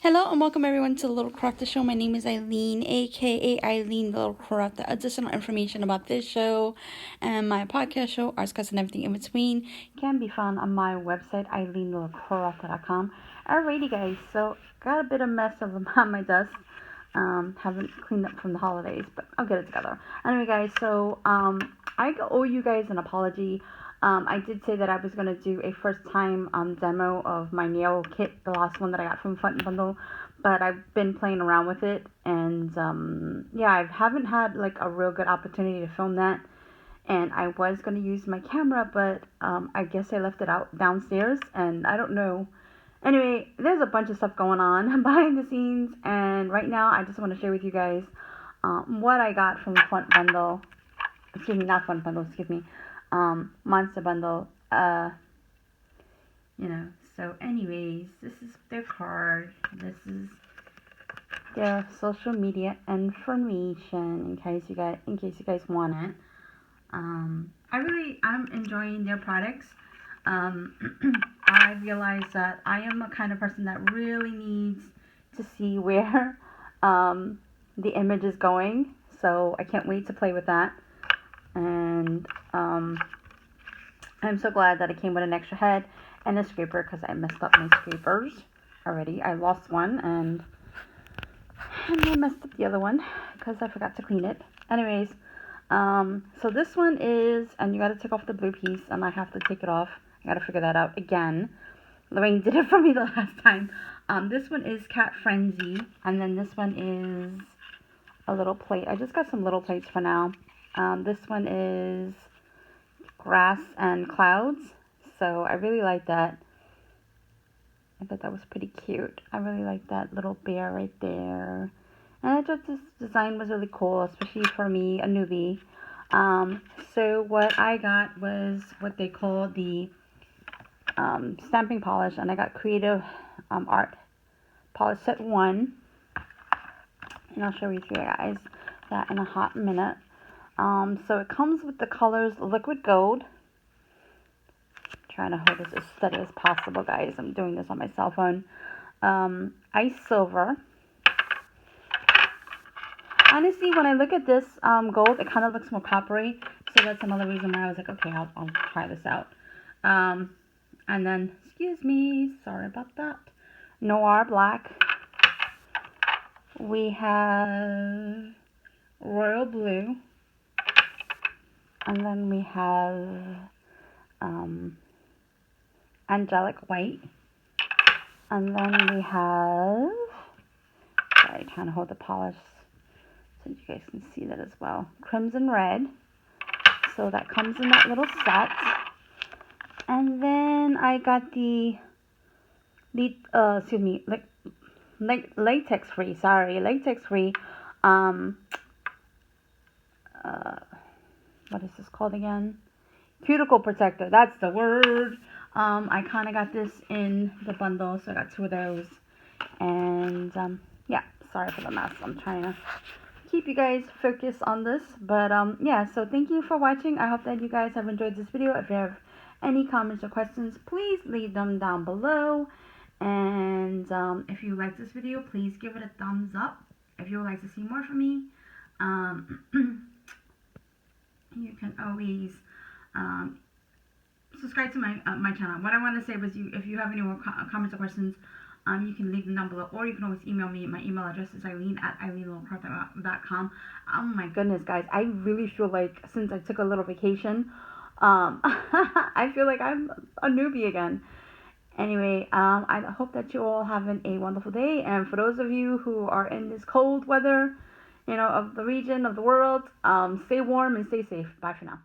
Hello and welcome everyone to the Little Karate Show. My name is Eileen, aka Eileen the Little Karate. Additional information about this show and my podcast show, Arts, Cuts, and Everything in Between, can be found on my website, eileenlittlekarate.com. Alrighty, guys, so got a bit of mess on my desk. Haven't cleaned up from the holidays, but I'll get it together. Anyway, guys, so I owe you guys an apology. I did say that I was going to do a first time demo of my nail kit, the last one that I got from Fun Bundle, but I've been playing around with it, and yeah, I haven't had like a real good opportunity to film that, and I was going to use my camera, but I guess I left it out downstairs, and I don't know. Anyway, there's a bunch of stuff going on behind the scenes, and right now I just want to share with you guys what I got from Fun Bundle. Excuse me, not Fun Bundle, excuse me. Monster Bundle, so anyways, this is their card, this is their social media information, in case you guys want it. I'm enjoying their products. I realize that I am a kind of person that really needs to see where, the image is going, so I can't wait to play with that. And I'm so glad that it came with an extra head and a scraper, because I messed up my scrapers already. I lost one and I messed up the other one because I forgot to clean it. Anyways, so this one is, and you got to take off the blue piece, and I have to take it off. I got to figure that out again. Lorraine did it for me the last time. This one is Cat Frenzy, and then this one is a little plate. I just got some little plates for now. This one is Grass and Clouds, so I really like that. I thought that was pretty cute. I really like that little bear right there, and I thought this design was really cool, especially for me, a newbie. So what I got was what they call the stamping polish, and I got Creative Art Polish Set 1, and I'll show you guys that in a hot minute. So it comes with the colors Liquid Gold. Trying to hold this as steady as possible, guys. I'm doing this on my cell phone. Ice Silver. Honestly, when I look at this gold, it kind of looks more coppery. So that's another reason why I was like, okay, I'll try this out. And then, excuse me, sorry about that. Noir Black. We have Royal Blue. And then we have Angelic White. And then we have, sorry, trying to hold the polish so you guys can see that as well, Crimson Red. So that comes in that little set. And then I got the latex free, what is this called again? Cuticle protector, that's the word. I kind of got this in the bundle, so I got two of those. And yeah, sorry for the mess. I'm trying to keep you guys focused on this, but yeah, so thank you for watching. I hope that you guys have enjoyed this video. If you have any comments or questions, please leave them down below. And if you like this video, please give it a thumbs up. If you would like to see more from me, you can always subscribe to my channel. What I want to say was, if you have any more comments or questions, you can leave them down below, or you can always email me. My email address is eileen@eileenlittlekarate.com. Oh my goodness, guys, I really feel like, since I took a little vacation, I feel like I'm a newbie again. Anyway, I hope that you all having a wonderful day, and for those of you who are in this cold weather, of the region, of the world, stay warm and stay safe. Bye for now.